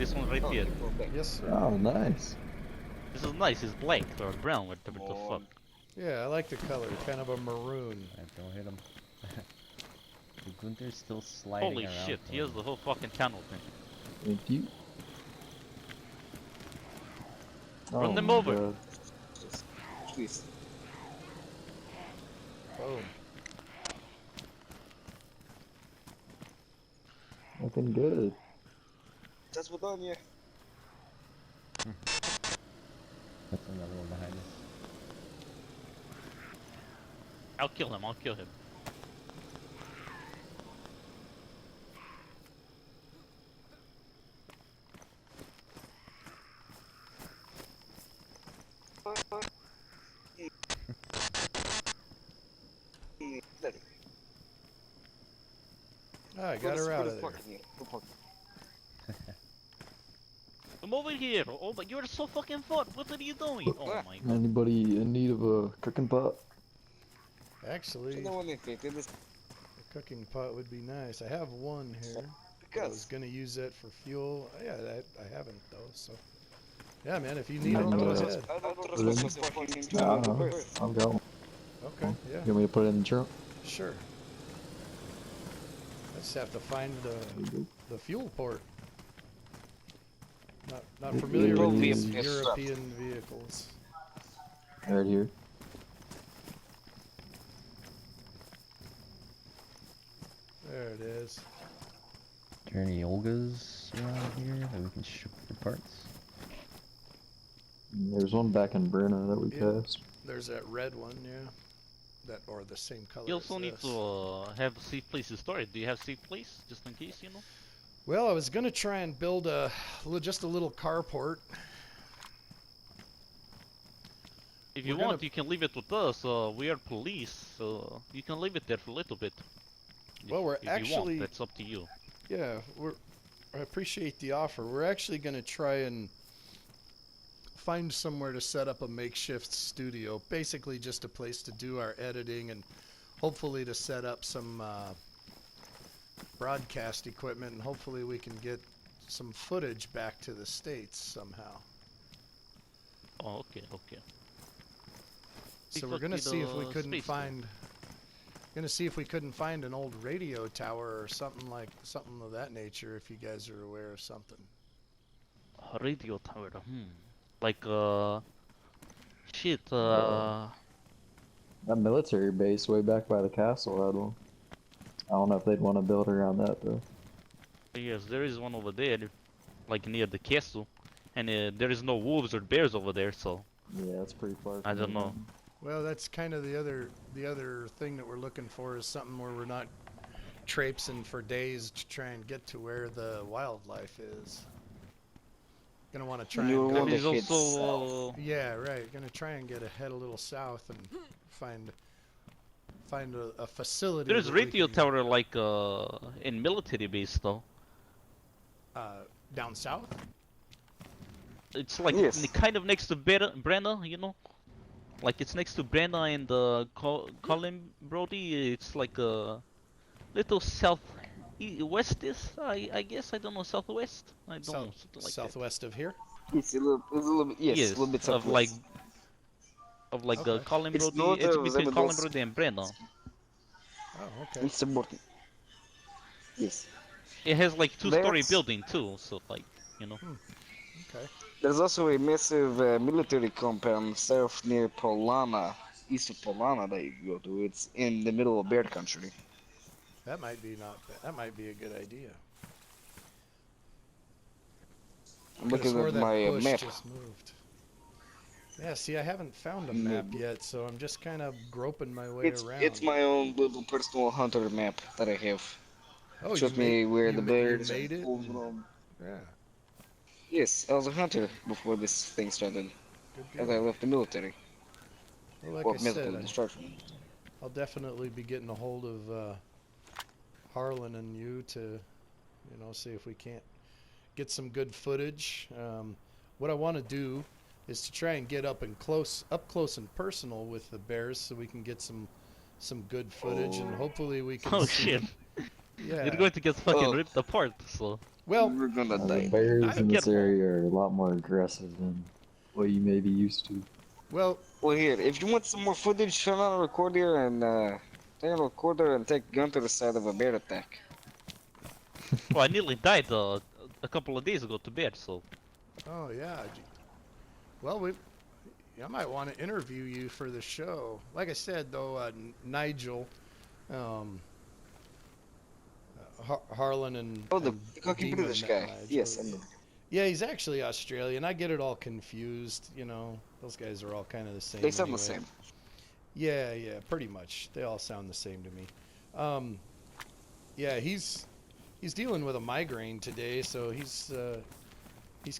This one right here. Yes, sir. Oh, nice. This is nice. It's black or brown, whatever the fuck. Yeah, I like the color. Kind of a maroon. Alright, don't hit him. The Gunther's still sliding Holy around. shit, he has the whole fucking tunnel thing. Thank you. Run them my over. God. Please. Boom. Looking good. That's what on you. That's another one behind us. I'll kill him, I'll kill him. Ah, I got her out of there. Come over here! Oh my, you're so fucking fat! What are you doing? Oh my god. Anybody in need of a cooking pot? Actually, a cooking pot would be nice. I have one here. I was gonna use that for fuel. Yeah, I haven't though. So, yeah, man, if you need it, go ahead. I'll go. Okay, yeah, You want me to put it in the trunk? sure. I just have to find the fuel port. Not familiar with these European vehicles. Right here. There it is. Are there any Olgas around here that we can shoot for parts? There's one back in Brenna that we passed. There's that red one, yeah. That or the same color. You also as need this. to have a safe place to store it. Do you have safe place? Just in case, you know? Well, I was gonna try and build just a little carport. If you We're want, gonna- you can leave it with us. We are police, so you can leave it there for a little bit. Well, we're if you actually- want, that's up to you. Yeah, I appreciate the offer. We're actually gonna try and find somewhere to set up a makeshift studio. Basically, just a place to do our editing and hopefully to set up some broadcast equipment, and hopefully we can get some footage back to the States somehow. Oh, okay, okay. So we're gonna see if we couldn't find an old radio tower or something of that nature. If you guys are aware of something. A radio tower. Like shit. That military base way back by the castle had one. I don't know if they'd want to build around that though. Yes, there is one over there, like near the castle, and there is no wolves or bears over there, so Yeah, that's pretty far. I don't from know. Well, that's kind of the other thing that we're looking for is something where we're not traipsing for days to try and get to where the wildlife is. Gonna want to try You and There want go. is to hit also Yeah, right. Gonna try and get ahead a little south and find a facility. there's that we radio can- tower like in military base though. down south. It's like Yes. kind of next to Brenna, you know? Like it's next to Brenna and Colin Brody. It's like a little west is I guess I don't know southwest. I don't know something like that. Southwest of here. It's a little bit, yes, Yes, a little bit of like Okay. Colin It's Brody. north It's of between Cannibals. Colin Brody and Brenna. Oh, okay. It's important. Yes. It has like two-story That's- building too, so like you know. Okay. There's also a massive military compound south near Polana, east of Polana that you go to. It's in the middle of bear country. That might be That might be a good idea. I'm Could've looking swore at that my bush map. just moved. Yeah, see, I haven't found a map yet, so I'm just kind of groping my way around. It's my own little personal hunter map that I have. Oh, Shows you me where you the ma- bears you made and it. wolves and- roam. Yeah, Yes, I was a hunter before this thing started, good as I deal. left the military. Well, like Or I medical said, destruction. I'll definitely be getting a hold of Harlan and you to, see if we can't get some good footage. What I want to do is to try and get up close and personal with the bears, so we can get some good footage, and hopefully we can. Oh see shit! them. Yeah. You're going to get fucking Oh. ripped apart. So Well, We're gonna The die. bears in this Careful. area are a lot more aggressive than what you may be used to. well, Well, here, if you want some more footage, turn on a recorder and take gun to the side of a bear attack. Well, I nearly died a couple of days ago to bear, so oh yeah. Well, I might want to interview you for the show. Like I said, though, Nigel, Harlan, and Oh, the and cocky Demon British met guy. Nigel. Yes, I know. Yeah, he's actually Australian. I get it all confused. You know, those guys are all kind of the same. They sound anyway. the same. Yeah, pretty much. They all sound the same to me. Yeah, he's dealing with a migraine today, so he's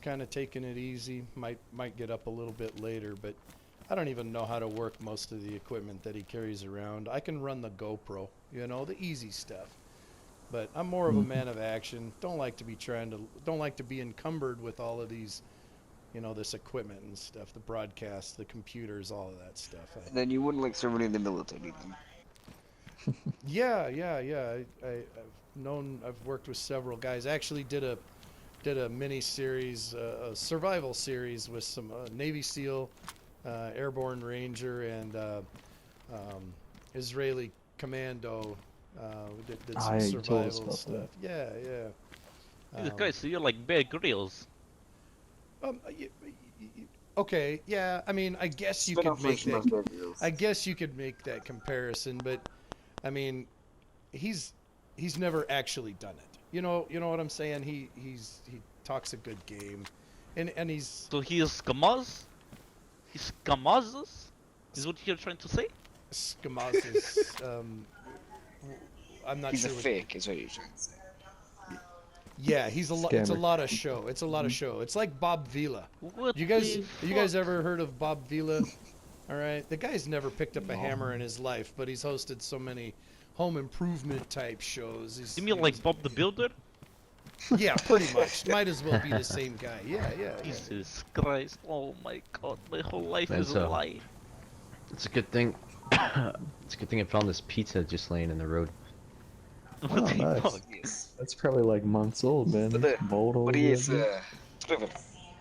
kind of taking it easy. Might get up a little bit later, but I don't even know how to work most of the equipment that he carries around. I can run the GoPro, you know, the easy stuff. But I'm more of a man of action. Don't like to be encumbered with all of these, you know, this equipment and stuff, the broadcast, the computers, all of that stuff. Then you wouldn't like serving in the military, then. Yeah. I've worked with several guys. I actually did a mini series, a survival series with some Navy SEAL, Airborne Ranger, and Israeli Commando. We did some You told us survival about stuff. Yeah. Jesus Christ, so you're like Bear Grylls. Okay, yeah. I mean, I guess you Spin-off could make version that. of Bear Grylls. I guess you could make that comparison, but I mean, he's never actually done it. You know what I'm saying? He talks a good game, and he's So he is Skamaz? He's Skamazes? Is what you're trying to say? Skamaz's. I'm not He's sure. a fake, is what you're trying to say. Yeah, it's a Scammer. lot of show. It's a lot of show. It's like Bob Vila. What You guys, the you guys fuck? ever heard of Bob Vila? All right, the guy's never picked up a hammer in his life, but he's hosted so many home improvement type shows. You mean like Bob the Builder? Yeah, pretty much. Might as well be the same guy. Yeah. Jesus Christ, oh my god, my whole life Man, is a so- lie. It's a good thing. It's a good thing I found this pizza just laying in the road. What the nice. fuck? Yes. That's probably like months old, man. But, There's mold all But over yes, it. Trevor,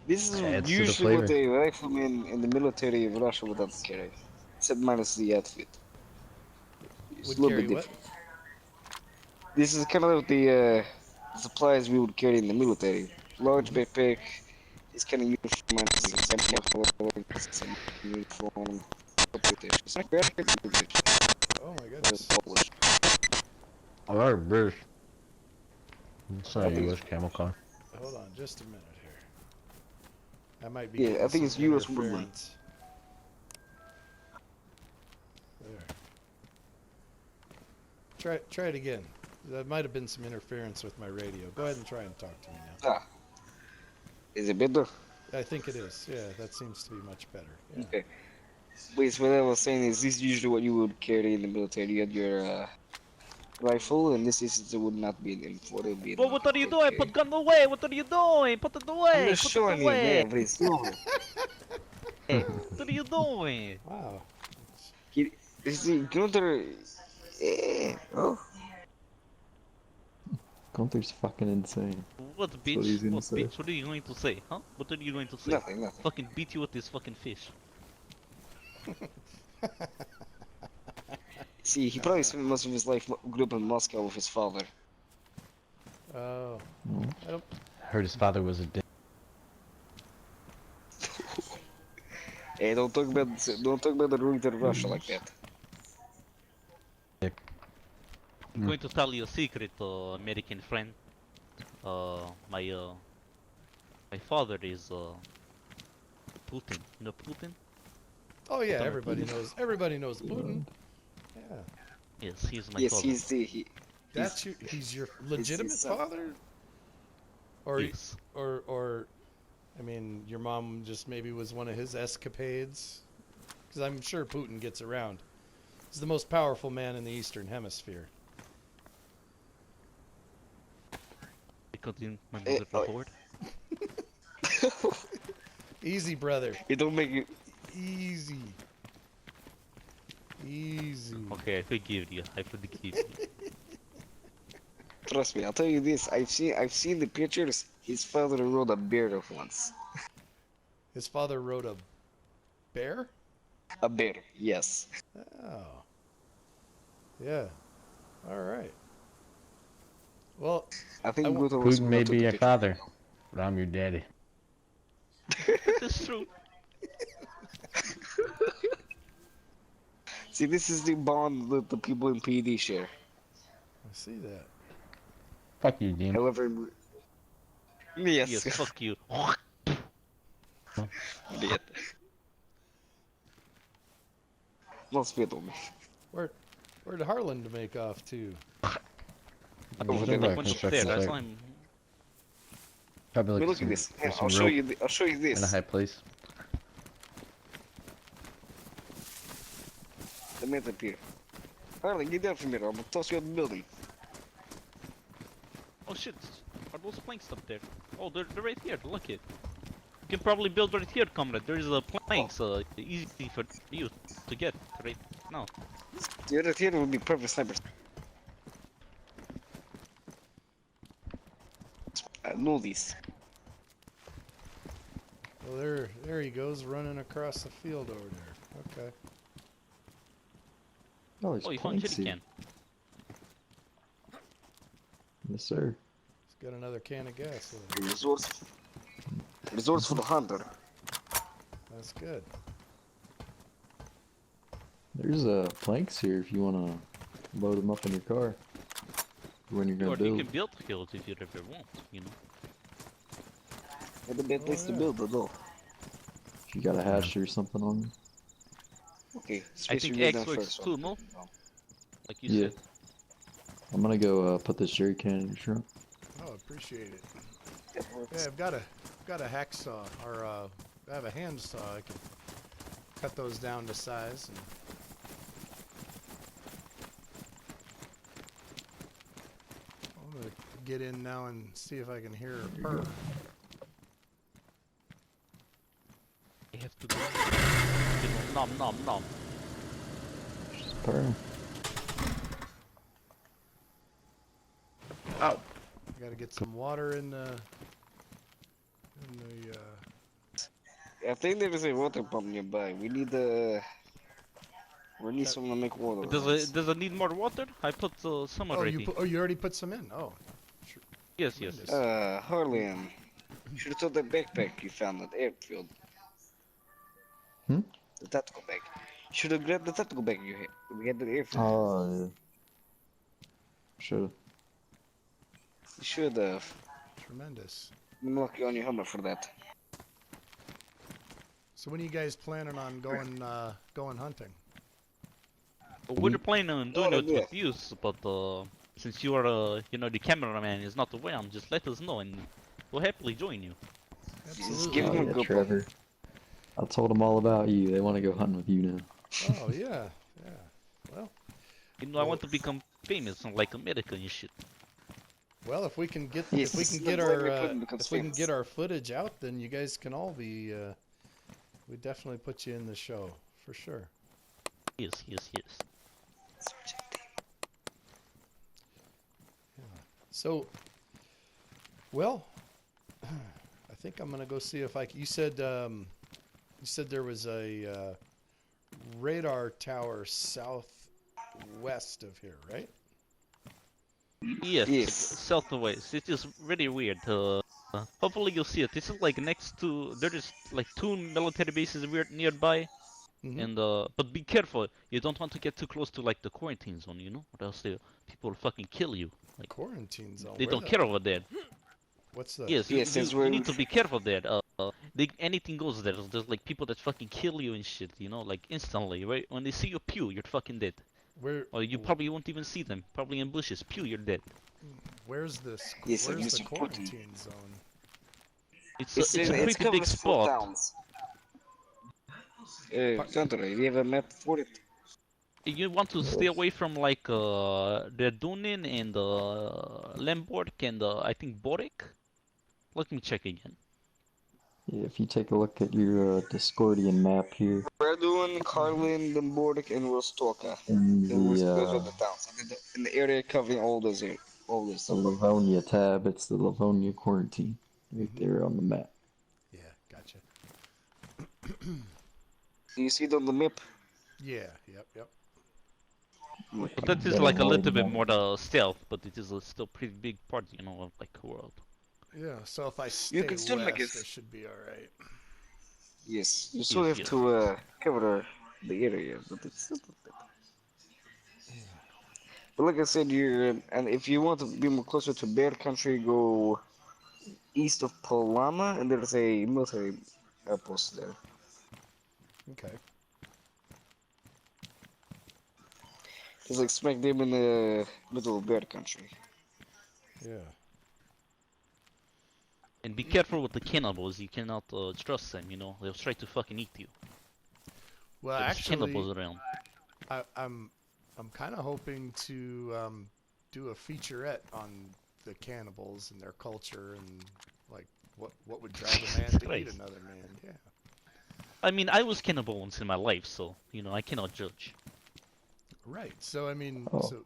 this is Adds to the usually what flavor. a rifleman in the military of Russia would have to carry. Except minus the outfit. It's Would a little carry bit what? different. This is kind of the supplies we would carry in the military. Large backpack, this kind of uniform, some uniform, Oh my goodness. Oh, our British. It's not a Okay. US camel car. Hold on, just a minute here. I might be. Yeah, getting I think it's some US woodland. interference. There. Try it again. There might have been some interference with my radio. Go ahead and try and talk to me now. Ah. Is it better? I think it is. Yeah, that seems to be much better. Yeah. Okay. Wait, so what I was saying is this is usually what you would carry in the military. You had your rifle, and this is it would not be an M4, it would be an But what are you doing? AK. Put gun away! What are you doing? Put it away! I'm just Put showing it you, away! man, but it's no. What are you doing? Wow. This is Gunther. Oh. Gunther's fucking insane. What what bitch? he's gonna What say. bitch? What are you going to say? Huh? What are you going to say? Nothing. Fucking beat you with this fucking fish. See, he probably spent most of his life grew up in Moscow with his father. Oh. I don't. Heard his father was a dick. Hey, don't talk about the root of Russia like that. I'm going to tell you a secret, American friend. My father is Putin. You know Putin? Oh yeah, Don't everybody Putin. knows. Everybody knows Putin. Yeah. Yes, he's my Yes, father. That's he's your legitimate son. father? Or Yes. or I mean, your mom just maybe was one of his escapades? Because I'm sure Putin gets around. He's the most powerful man in the Eastern Hemisphere. Because my mother oh. bored. Easy, brother. You don't make it. Easy. Easy. Okay, I forgive you. I forgive you. trust me. I'll tell you this. I've seen the pictures. His father rode a bear once. His father rode a bear? A bear, yes. Oh. Yeah. All right. Well, I think I wa- both of us Putin will may go to be the your picture. father, but I'm your daddy. That's true. See, this is the bond that the people in PD share. I see that. Fuck you, Jim. However, yes. Yes, fuck you. Vet. Någon spet om mig. Where'd Harlan to make off to? Over there, Like like, when there, that's why I'm. Probably But look look at this. Here, some I'll show rope you. I'll show you in a this. high place. The map up here. Harlan, get down from here. I'm gonna toss you out the building. Oh shit! Are those planks up there? Oh, they're right here. Look it. You can probably build right here, comrade. There's a planks. Easy for you to get right now. The other here would be perfect snipers. I know these. Well, there he goes, running across the field over there. Okay. Oh, there's Oh, you found planks chili here. can. Yes, sir. He's got another can of gas there. Resource for the hunter. That's good. There's planks here if you want to load them up in your car when you're Or gonna you build. can build hills if you ever want, you know. What a bad place to yeah. build though. If you got a hatch or something on you. Okay, I space think you X down works first. too, no? Like you Yeah. said. I'm gonna go put this jerry can in your trunk. Oh, appreciate it. That works. Yeah, I've got a hacksaw, or I have a hand saw. I can cut those down to size. And I'm gonna get in now and see if I can hear a purr. I have to go. Nom nom nom. Just purr. Ow. Got to get some water in the. I think there is a water pump nearby. We need someone to make water. Does it need more water? I put some Oh, already. you already put some in. Oh, sure. Yes, yes. Tremendous. Harlan. You should have took that backpack you found at the airfield. Hmm? The tactical bag. You should have grabbed the tactical bag you had. We had at the airfield. Oh, yeah. Should've. You should have. Tremendous. I'm lucky on your helmet for that. So when are you guys planning on going hunting? But we're planning on doing Oh, it yeah. with you, but since you are, you know, the cameraman is not around, just let us know and we'll happily join you. Absolutely. give him Oh, a yeah, good Trevor. I told them all about you. They want to go hunting with you now. Oh yeah, yeah. Well, You know, I want to become famous and like America and shit. well, if we can get Yes, if we this can is get the way our we put him becomes if we can famous. get our footage out, then you guys can all be. We definitely put you in the show for sure. Yes, yes, yes. So, well, I think I'm gonna go see if I. You said there was a radar tower southwest of here, right? Yes, Yes. southwest. It is really weird. Hopefully you'll see it. This is like next to. There is like 2 military bases weird nearby, Mhm. and but be careful. You don't want to get too close to like the quarantine zone, you know, or else people will fucking kill you. Like Quarantine zone. they where don't the- care over there. What's the? Yes, Yes, since we're you need to be careful there. Anything goes there. There's like people that fucking kill you and shit, you know, like instantly, right? When they see you pew, you're fucking dead. Where? Or you probably won't even see them. Probably in bushes, pew, you're dead. Where's this? Yes, Where's the Mr. Putin. quarantine zone? It's It's a pretty covered big with spot. towns. Hunter, do you have a map for it? You want to stay away from like the Dunin and Lemborg and I think Boric. Let me check again. Yeah, if you take a look at your Discordian map here, Radun, Karlin, Limbordik, and Rostoka. in Those are the the towns. In the area covering all those all this The stuff. Livonia tab. It's the Livonia quarantine right Mhm. there on the map. Yeah, gotcha. Do you see it on the map? Yeah, yep. But that is Better like a avoid little bit them. more stealth, but it is a still pretty big part, you know, of like the world. Yeah, so if I You stay can still make west, it. I should be alright. Yes, you still Yes, have yes. to cover the area, but it's still not bad. But like I said, and if you want to be more closer to bear country, go east of Palama, and there's a military outpost there. Okay. It's like smack them in the middle of bear country. Yeah. And be careful with the cannibals. You cannot trust them. You know, they'll try to fucking eat you. Well, There's actually, cannibals around. I'm kind of hoping to do a featurette on the cannibals and their culture and like what would drive a man to eat Christ. another man. Yeah. I mean, I was cannibal once in my life, so you know I cannot judge. Right. So I mean, Oh.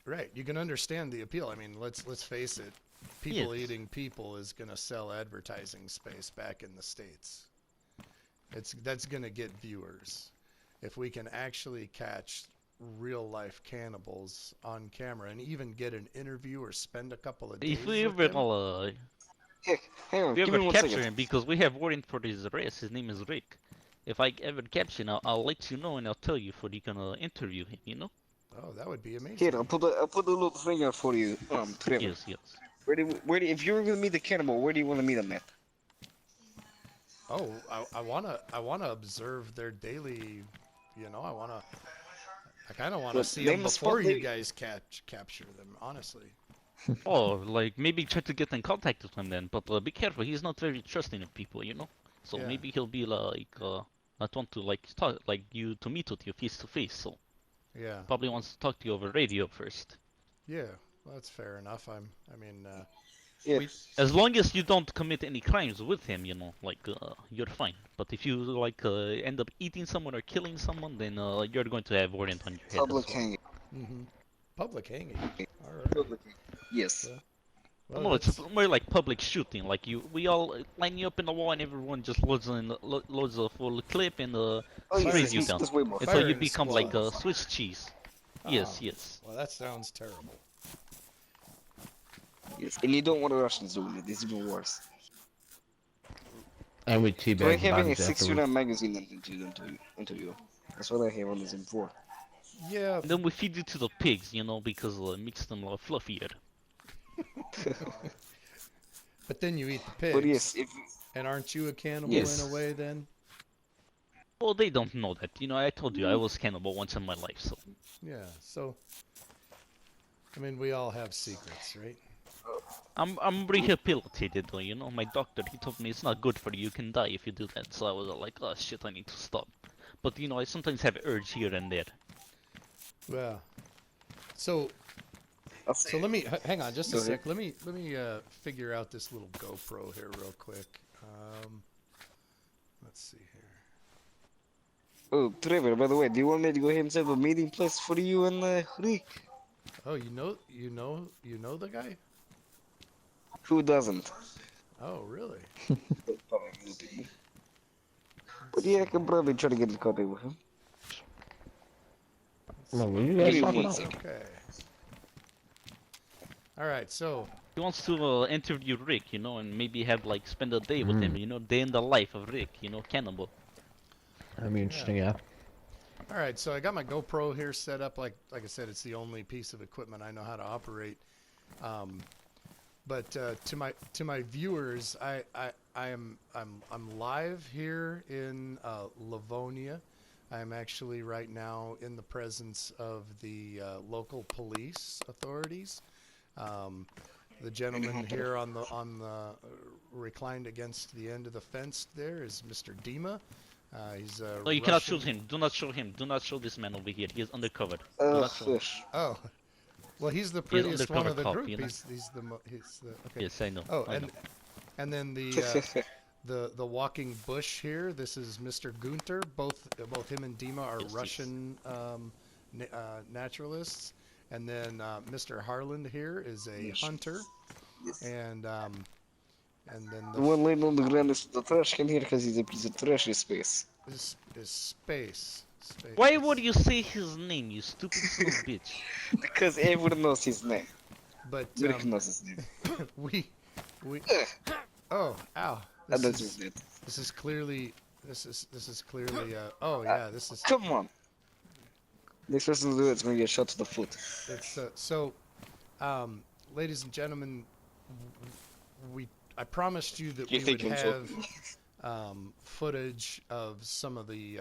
right, you can understand the appeal. I mean, let's face it. People Yes. eating people is gonna sell advertising space back in the States. That's gonna get viewers. If we can actually catch real life cannibals on camera and even get an interview or spend a couple of days If we with ever them. Heck, hang on, if we give ever me one capture second. him, because we have warrant for his arrest. His name is Rick. If I ever capture him, I'll let you know and I'll tell you for you can interview him. You know? Oh, that would be amazing. Here, I'll put a little finger for you, Trevor. Yes, yes. If you're gonna meet the cannibal, where do you want to meet him at? Oh, I wanna observe their daily. You know, I kind of want to But see name them a spot before you they- guys capture them. Honestly. Oh, like maybe try to get in contact with him then, but be careful. He's not very trusting of people, you know. So Yeah. maybe he'll be like not want to like talk like you to meet with you face to face. So Yeah. probably wants to talk to you over radio first. Yeah. Well, that's fair enough. I mean, Yeah. we. As long as you don't commit any crimes with him, you know, like you're fine. But if you like end up eating someone or killing someone, then you're going to have warrant on your head Public as well. hanging. Mm-hmm. Public hanging. All right. Public hanging. Yes. Well, No, it's that's- more like public shooting. Like we all line you up in the wall, and everyone just loads a full clip and Oh sprays yes, you yes, down that's way more. until you Firing become like squads. Swiss cheese. Yes, Oh, yes. Well, that sounds terrible. Yes, and you don't want the Russians doing it. It's even worse. And we Try teabag having a bodies afterwards. 6-unit magazine interview. That's what I have on this M4. Yeah. And then we feed you to the pigs, you know, because it makes them fluffier. But then you eat the pigs. But yes, if And aren't you a cannibal Yes. in a way then? Well, they don't know that. You know, I told you I was cannibal once in my life, so. Yeah. So. I mean, we all have secrets, right? I'm rehabilitated though, you know. My doctor, he told me it's not good for you. You can die if you do that. So I was like, oh shit, I need to stop. But you know, I sometimes have urge here and there. Well. So let me hang on just a Go ahead. sec. Let me figure out this little GoPro here real quick. Let's see here. Oh, Trevor, by the way, do you want me to go ahead and set up a meeting place for you and Rick? Oh, you know the guy? Who doesn't? Oh, really? Probably new people. But yeah, I can probably try to get in contact with him. Well, what are you Give guys me talking one about? second. Okay. All right. So He wants to interview Rick, you know, and maybe have like spend a day with him, you know, day in the life of Rick, you know, cannibal. That'd be interesting, yeah. all right. So I got my GoPro here set up. Like I said, it's the only piece of equipment I know how to operate. But to my viewers, I'm live here in Livonia. I'm actually right now in the presence of the local police authorities. The gentleman here on the reclined against the end of the fence there is Mr. Dima. He's a No, you cannot Russian- shoot him. Do not show him. Do not show this man over here. He is undercover. Do Oh, not show him. fish. Oh, well, he's the He's prettiest one undercover of the cop, group. you know? He's the okay. Yes, I know. Oh, I know. and then the walking bush here. This is Mr. Gunter. Both him and Dima are Yes, yes. Russian naturalists, And then Mr. Harland here is a hunter, Yes. and then The one laying on the ground is the trash can here because he's a piece of trash in space. is space. Why would you say his name, you stupid son of a bitch? Because everyone knows his name. But Everyone knows his name. we Ugh. oh ow And this that's is, just it. this is clearly oh yeah this is Come on. Next person to do it's gonna get shot to the foot. it's so ladies and gentlemen, I promised you that You we would think I'm have footage of some of the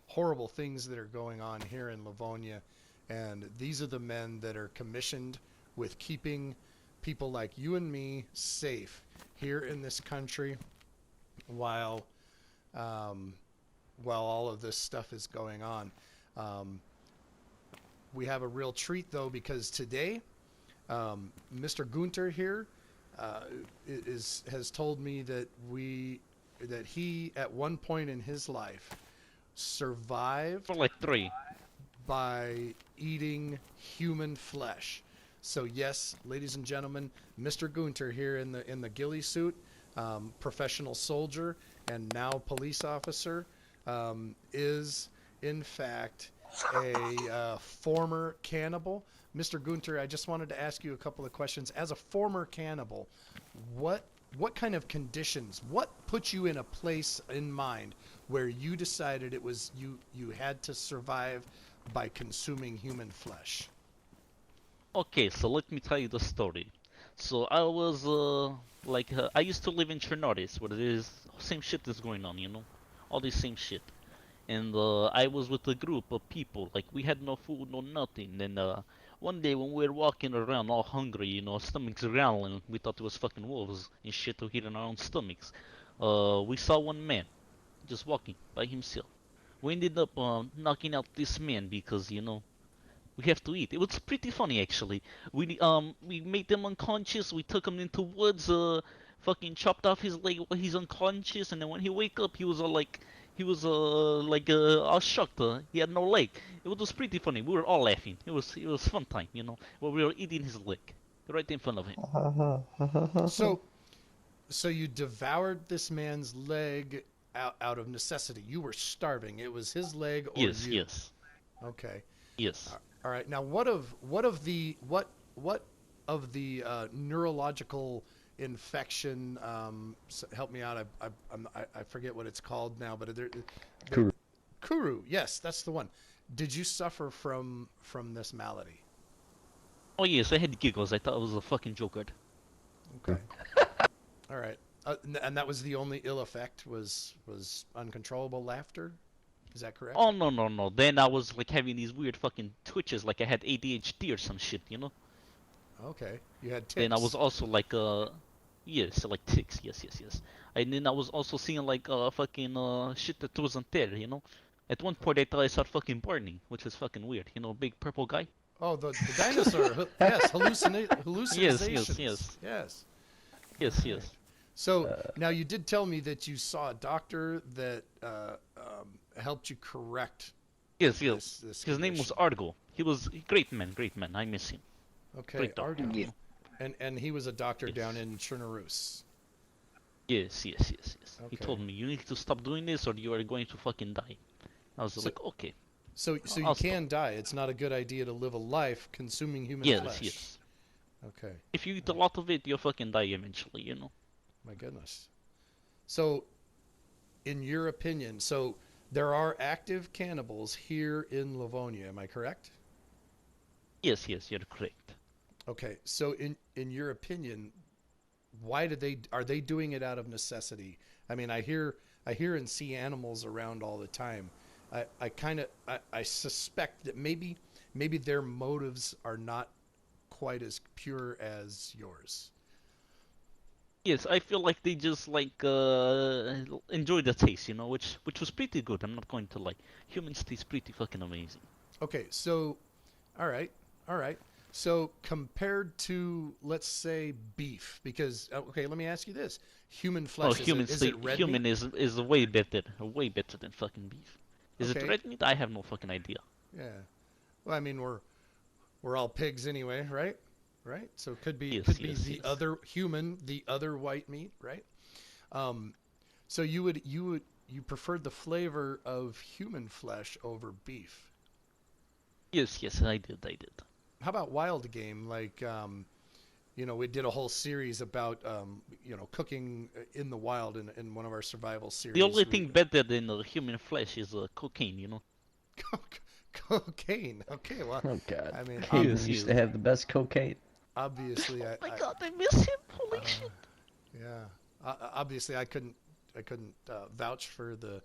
horrible things that are going on here in Livonia, and these are the men that are commissioned with keeping people like you and me safe here in this country while all of this stuff is going on. We have a real treat though, because today Mr. Gunter here has told me that he at one point in his life survived For like 3. by eating human flesh. So yes, ladies and gentlemen, Mr. Gunter here in the ghillie suit, professional soldier and now police officer, is in fact a former cannibal. Mr. Gunter, I just wanted to ask you a couple of questions. As a former cannibal, what kind of conditions, what put you in a place in mind where you decided it was you had to survive by consuming human flesh? Okay, so let me tell you the story. So I was I used to live in Chernobyl, where there's same shit is going on, you know, all this same shit. And I was with a group of people, like we had no food, no nothing. And one day when we were walking around all hungry, you know, stomachs growling, we thought it was fucking wolves and shit to hit in our own stomachs. We saw one man just walking by himself. We ended up knocking out this man because, you know, we have to eat. It was pretty funny actually. We made them unconscious. We took him into woods. Fucking chopped off his leg while he's unconscious, and then when he wake up, he was all shocked. He had no leg. It was pretty funny. We were all laughing. It was fun time, you know. While we were eating his leg right in front of him. So you devoured this man's leg out of necessity. You were starving. It was his leg or Yes, you? yes, Okay. yes. All right. Now, what of the neurological infection? Help me out. I forget what it's called now, but Kuru. Kuru. Yes, that's the one. Did you suffer from this malady? Oh yes, I had giggles. I thought it was a fucking joker. Okay. All right. And that was the only ill effect was uncontrollable laughter. Is that correct? Oh no. Then I was like having these weird fucking twitches, like I had ADHD or some shit, you know. Okay. You had tics. Then I was also like yes, like ticks. Yes. And then I was also seeing like fucking shit that wasn't there, you know. At one point I thought I saw fucking burning, which is fucking weird. You know, big purple guy. Oh, the dinosaur. Yes, hallucinations. Yes. Yes. Yes. So now you did tell me that you saw a doctor that helped you correct. Yes. This His name was condition. Argo. He was a great man. I miss him. Okay, Great doctor. Argo. Yeah. And he was a doctor Yes. down in Chernobyl. Yes. He Okay. told me you need to stop doing this or you are going to fucking die. I was like, okay. So you I'll can die. It's not a good idea to live a life consuming human flesh. Yes. Okay. If you eat a lot of it, you'll fucking die eventually, you know. My goodness. So, in your opinion, so there are active cannibals here in Livonia, am I correct? Yes, you're correct. Okay. So in your opinion, why are they doing it out of necessity? I mean, I hear and see animals around all the time. I suspect that maybe their motives are not quite as pure as yours. Yes, I feel like they just like enjoy the taste, you know, which was pretty good. I'm not going to lie. Humans taste pretty fucking amazing. Okay, so all right. So compared to, let's say, beef, because okay, let me ask you this: human flesh, is it red human meat? is way better than fucking beef. Is Okay. it red meat? I have no fucking idea. Yeah. Well, I mean, we're we're all pigs anyway, right? Right. So it could be Yes, could be yes, the yes. other human, the other white meat, right? So you preferred the flavor of human flesh over beef. Yes, yes, I did, I did. How about wild game? Like, we did a whole series about, cooking in the wild in one of our survival series. The only thing better than human flesh is cocaine, you know. Cocaine. Okay, well, Oh god. I mean, Cannibals Yes, used yes. to have the best cocaine. obviously, Oh my god, I miss him. Holy shit. yeah, obviously, I couldn't vouch for the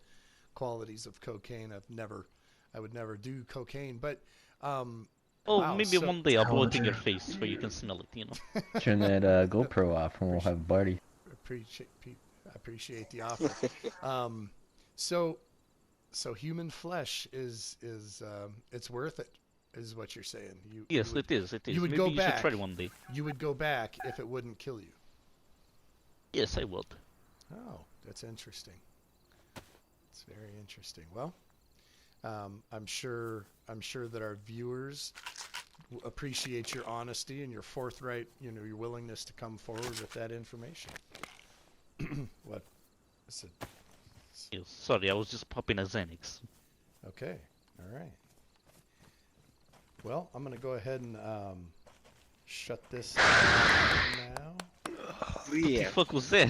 qualities of cocaine. I would never do cocaine, but Oh, wow, maybe so one day I'll How blow it much in your are- face so you can smell it, you know. Turn that GoPro off and we'll have a party. appreciate the offer. So human flesh is it's worth it, is what you're saying. Yes, it is, it is. you would Maybe go you should back. try it one day. You would go back if it wouldn't kill you. Yes, I would. Oh, that's interesting. It's very interesting. Well, I'm sure that our viewers appreciate your honesty and your forthright, your willingness to come forward with that information. What? Is it? Yes, sorry, I was just popping a Xanax. Okay. All right. Well, I'm gonna go ahead and shut this down now. What the Yeah. fuck was that?